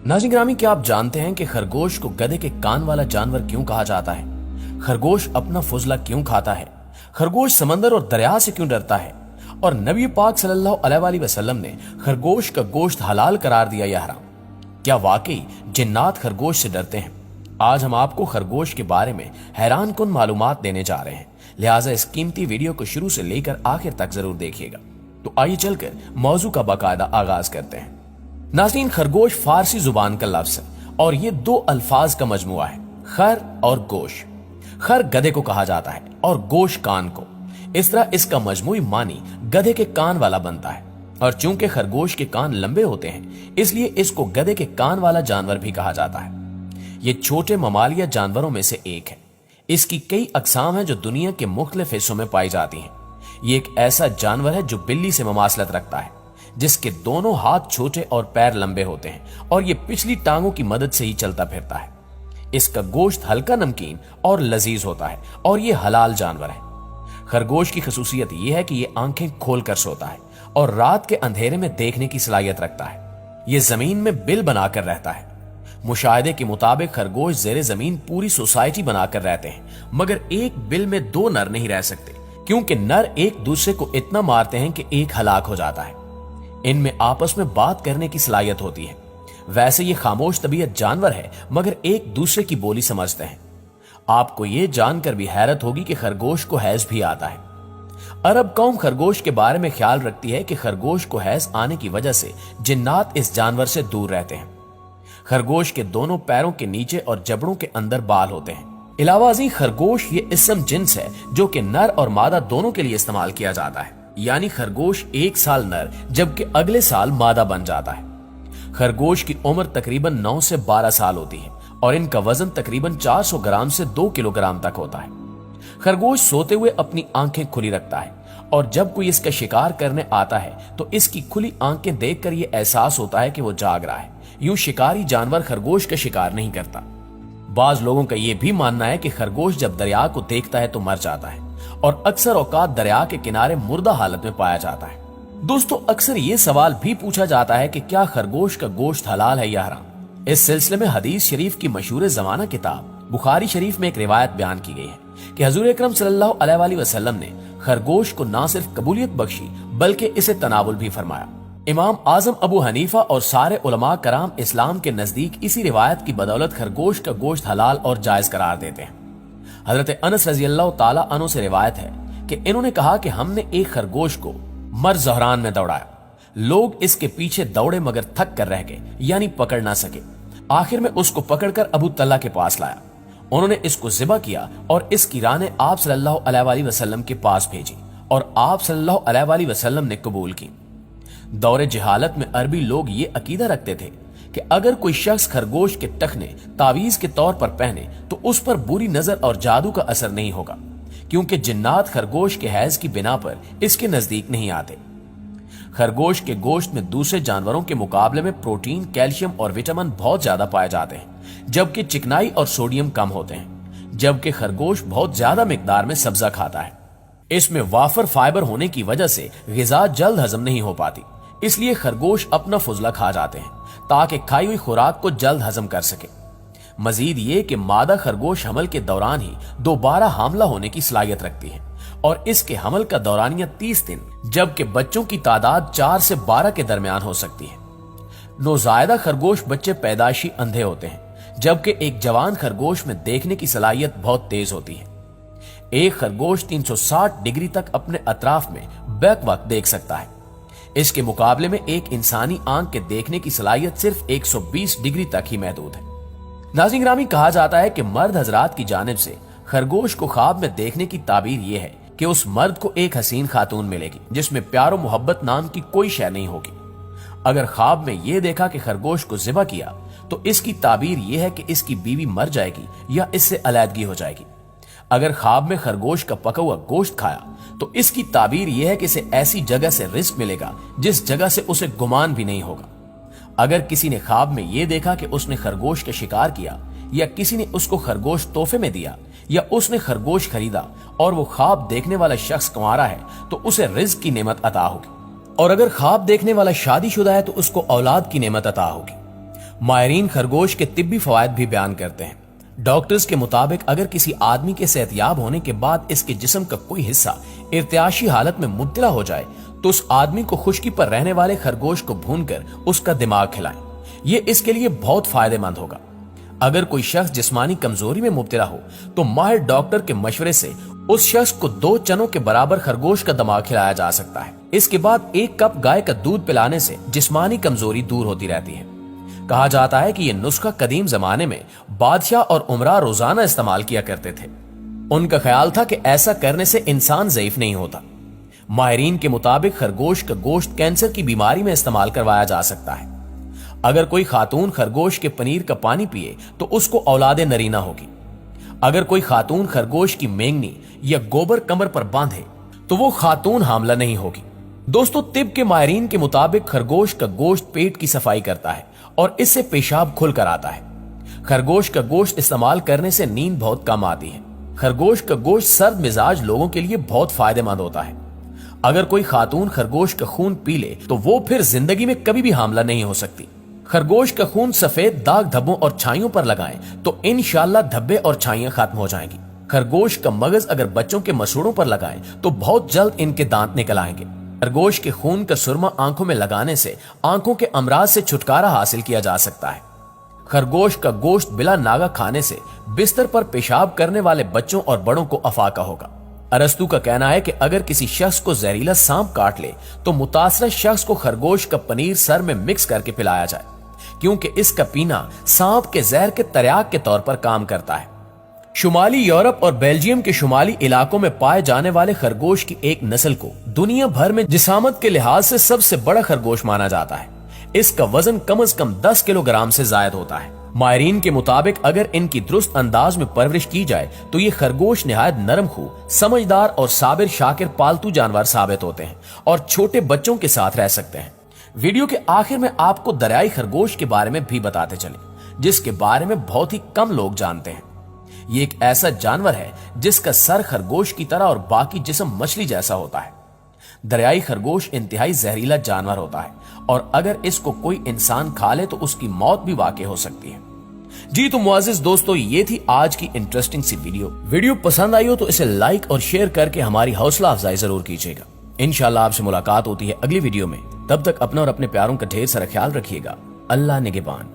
नाज़रीन ग्रामी, क्या आप जानते हैं कि खरगोश को गधे के कान वाला जानवर क्यों कहा जाता है? खरगोश अपना फुजला क्यों खाता है? खरगोश समंदर और दरिया से क्यों डरता है? और नबी पाक सल्लल्लाहु अलैहि वसल्लम ने खरगोश का गोश्त हलाल करार दिया या हराम? क्या वाकई जिन्नात खरगोश से डरते हैं? आज हम आपको खरगोश के बारे में हैरान कुन मालूमात देने जा रहे हैं, लिहाजा इस कीमती वीडियो को शुरू से लेकर आखिर तक जरूर देखिएगा। तो आइए चलकर मौजू का बाकायदा आगाज करते हैं। नाज़रीन, खरगोश फारसी जुबान का लफ्ज है और ये दो अल्फाज का मजमुआ है, खर और गोश। खर गधे को कहा जाता है और गोश कान को। इस तरह इसका मजमुई मानी गधे के कान वाला बनता है। और चूंकि खरगोश के कान लंबे होते हैं, इसलिए इसको गधे के कान वाला जानवर भी कहा जाता है। ये छोटे ममालिया जानवरों में से एक है। इसकी कई अकसाम हैं जो दुनिया के मुख्तलिफ हिस्सों में पाई जाती हैं। ये एक ऐसा जानवर है जो बिल्ली से ममासलत रखता है, जिसके दोनों हाथ छोटे और पैर लंबे होते हैं और ये पिछली टांगों की मदद से ही चलता फिरता है। इसका गोश्त हल्का नमकीन और लजीज होता है और ये हलाल जानवर है। खरगोश की खसूसियत यह है कि ये आंखें खोलकर सोता है और रात के अंधेरे में देखने की सलाहियत रखता है। ये जमीन में बिल बनाकर रहता है। मुशाहिदे के मुताबिक खरगोश जेरे जमीन पूरी सोसाइटी बनाकर रहते हैं, मगर एक बिल में दो नर नहीं रह सकते, क्योंकि नर एक दूसरे को इतना मारते हैं कि एक हलाक हो जाता है। इनमें आपस में बात करने की सलाहियत होती है। वैसे ये खामोश तबीयत जानवर है, मगर एक दूसरे की बोली समझते हैं। आपको ये जानकर भी हैरत होगी कि खरगोश को हैज भी आता है। अरब कौम खरगोश के बारे में ख्याल रखती है कि खरगोश को हैज आने की वजह से जिन्नात इस जानवर से दूर रहते हैं। खरगोश के दोनों पैरों के नीचे और जबड़ों के अंदर बाल होते हैं। इलावाजी खरगोश ये इसम जिन्स है जो कि नर और मादा दोनों के लिए इस्तेमाल किया जाता है। यानी खरगोश एक साल नर जबकि अगले साल मादा बन जाता है। खरगोश की उम्र तकरीबन 9 से 12 साल होती है और इनका वजन तकरीबन 400 ग्राम से 2 किलोग्राम तक होता है। खरगोश सोते हुए अपनी आंखें खुली रखता है और जब कोई इसका शिकार करने आता है तो इसकी खुली आंखें देखकर यह एहसास होता है कि वो जाग रहा है। यूं शिकारी जानवर खरगोश का शिकार नहीं करता। बाज लोगों का यह भी मानना है कि खरगोश जब दरिया को देखता है तो मर जाता है और अक्सर औकात दरिया के किनारे मुर्दा हालत में पाया जाता है। दोस्तों, अक्सर ये सवाल भी पूछा जाता है कि क्या खरगोश का गोश्त हलाल है या हराम। इस सिलसिले में हदीस शरीफ की मशहूर जमाना किताब बुखारी शरीफ में एक रिवायत बयान की गई है कि हजूर अकरम सल्लल्लाहु अलैहि वसल्लम ने खरगोश को न सिर्फ कबूलियत बख्शी बल्कि इसे तनावुल भी फरमाया। इमाम आजम अबू हनीफा और सारे उलमा कराम इस्लाम के नजदीक इसी रिवायत की बदौलत खरगोश का गोश्त हलाल और जायज करार देते हैं। हजरत अनस रजी अल्लाह ताला अन्हु से रिवायत है कि इन्होंने कहा कि हमने एक खरगोश को मर ज़हरान में दौड़ाया। लोग इसके पीछे दौड़े मगर थक कर रह गए, यानी पकड़ ना सके। आखिर में उसको पकड़कर अबू तल्ला के पास लाया। उन्होंने इसको ज़िबा किया और इसकी रानें आप सल्लल्लाहु अलैहि वसल्लम के पास भेजी और आप सल्लल्लाहु अलैहि वसल्लम ने कबूल की। दौरे जहालत में अरबी लोग ये अकीदा रखते थे कि अगर कोई शख्स खरगोश के टखने तावीज के तौर पर पहने तो उस पर बुरी नजर और जादू का असर नहीं होगा, क्योंकि जिन्नात खरगोश के हैज की बिना पर इसके नजदीक नहीं आते। खरगोश के गोश्त में दूसरे जानवरों के मुकाबले में प्रोटीन, कैल्शियम और विटामिन बहुत ज्यादा पाए जाते हैं, जबकि चिकनाई और सोडियम कम होते हैं। जबकि खरगोश बहुत ज्यादा मिकदार में सब्जा खाता है। इसमें वाफर फाइबर होने की वजह से गिजा जल्द हजम नहीं हो पाती, इसलिए खरगोश अपना फुजला खा जाते हैं ताकि खाई हुई खुराक को जल्द हजम कर सके। मजीद ये कि मादा खरगोश हमल के दौरान ही दोबारा हामला होने की सलाहियत रखती है और इसके हमल का दौरानिया 30 दिन, जबकि बच्चों की तादाद 4 से 12 के दरमियान हो सकती है। नौजायदा खरगोश बच्चे पैदाइशी अंधे होते हैं, जबकि एक जवान खरगोश में देखने की सलाहियत बहुत तेज होती है। एक खरगोश 360 डिग्री तक अपने अतराफ में बैक वक्त देख सकता है। इसके मुकाबले में एक इंसानी आंख के देखने की सलाहियत सिर्फ 120 डिग्री तक ही महदूद है। नाज़रीन ग्रामी, कहा जाता है कि मर्द हजरात की जानिब से खरगोश को ख्वाब में देखने की ताबीर यह है कि उस मर्द को एक हसीन खातून मिलेगी जिसमें प्यार और मोहब्बत नाम की कोई शय नहीं होगी। अगर ख्वाब में यह देखा कि खरगोश को ज़िबा किया तो इसकी ताबीर यह है कि इसकी बीवी मर जाएगी या इससे अलैदगी हो जाएगी। अगर ख्वाब में खरगोश का पका हुआ गोश्त खाया तो इसकी ताबीर यह है कि इसे ऐसी जगह से रिस्क मिलेगा जिस जगह से उसे गुमान भी नहीं होगा। अगर किसी ने ख्वाब में यह देखा कि उसने खरगोश का शिकार किया या किसी ने उसको खरगोश तोहफे में दिया या उसने खरगोश खरीदा और वो ख्वाब देखने वाला शख्स कुंवारा है तो उसे रिज्क की नेमत अता होगी, और अगर ख्वाब देखने वाला शादीशुदा है तो उसको औलाद की नेमत अता होगी। माहिरीन खरगोश के तिब्बी फवायद भी बयान करते हैं। डॉक्टर्स के मुताबिक अगर किसी आदमी के सेहतयाब होने के बाद इसके जिस्म का कोई हिस्सा इर्तियाशी हालत में मुब्तला हो जाए तो उस आदमी को खुश्की पर रहने वाले खरगोश को भूनकर उसका दिमाग खिलाएं। ये इसके लिए बहुत फायदेमंद होगा। अगर कोई शख्स जिस्मानी कमजोरी में मुब्तला हो तो माहिर डॉक्टर के मशवरे से उस शख्स को 2 चनों के बराबर खरगोश का दिमाग खिलाया जा सकता है। इसके बाद 1 कप गाय का दूध पिलाने से जिस्मानी कमजोरी दूर होती रहती है। कहा जाता है कि यह नुस्खा कदीम जमाने में बादशाह और उमरा रोजाना इस्तेमाल किया करते थे। उनका ख्याल था कि ऐसा करने से इंसान ज़ईफ नहीं होता। माहिरीन के मुताबिक खरगोश का गोश्त कैंसर की बीमारी में इस्तेमाल करवाया जा सकता है। अगर कोई खातून खरगोश के पनीर का पानी पिए तो उसको औलादे नरीना होगी। अगर कोई खातून खरगोश की मेंगनी या गोबर कमर पर बांधे तो वो खातून हामला नहीं होगी। दोस्तों, तिब के माहिरीन के मुताबिक खरगोश का गोश्त पेट की सफाई करता है और इससे पेशाब खुल कर आता है। खरगोश का गोश्त इस्तेमाल करने से नींद बहुत कम आती है। खरगोश का गोश्त सर्द मिजाज लोगों के लिए बहुत फायदेमंद होता है। अगर कोई खातून खरगोश का खून पी ले तो वो फिर जिंदगी में कभी भी हामला नहीं हो सकती। खरगोश का खून सफेद दाग धब्बों और छाइयों पर लगाएं तो इंशाल्लाह धब्बे और छाइयां खत्म हो जाएंगी। खरगोश का मगज अगर बच्चों के मसूड़ों पर लगाएं तो बहुत जल्द इनके दांत निकल आएंगे। खरगोश के खून का सुरमा आंखों में लगाने से आंखों के अमराज से छुटकारा हासिल किया जा सकता है। खरगोश का गोश्त बिला नागा खाने से बिस्तर पर पेशाब करने वाले बच्चों और बड़ों को अफाका होगा। अरस्तु का कहना है कि अगर किसी शख्स को जहरीला सांप काट ले तो मुतासरा शख्स को खरगोश का पनीर सर में मिक्स करके पिलाया जाए, क्योंकि इसका पीना सांप के जहर के तर्याक के तौर पर काम करता है। शुमाली यूरोप और बेल्जियम के शुमाली इलाकों में पाए जाने वाले खरगोश की एक नस्ल को दुनिया भर में जिसामत के लिहाज से सबसे बड़ा खरगोश माना जाता है। इसका वजन कम से कम 10 किलोग्राम से जायद होता है। माहिरीन के मुताबिक अगर इनकी दुरुस्त अंदाज में परवरिश की जाए तो ये खरगोश निहायत नरम खू, समझदार और साबिर शाकिर पालतू जानवर साबित होते हैं और छोटे बच्चों के साथ रह सकते हैं। वीडियो के आखिर में आपको दरियाई खरगोश के बारे में भी बताते चले, जिसके बारे में बहुत ही कम लोग जानते हैं। ये एक ऐसा जानवर है जिसका सर खरगोश की तरह और बाकी जिस्म मछली जैसा होता है। दरियाई खरगोश इंतहाई जहरीला जानवर होता है और अगर इसको कोई इंसान खा ले तो उसकी मौत भी वाक़ई हो सकती है। जी तो मुआज़िज दोस्तों, ये थी आज की इंटरेस्टिंग सी वीडियो पसंद आई हो तो इसे लाइक और शेयर करके हमारी हौसला अफजाई जरूर कीजिएगा। इंशाल्लाह आपसे मुलाकात होती है अगली वीडियो में। तब तक अपना और अपने प्यारों का ढेर सारा ख्याल रखिएगा। अल्लाह निगहबान।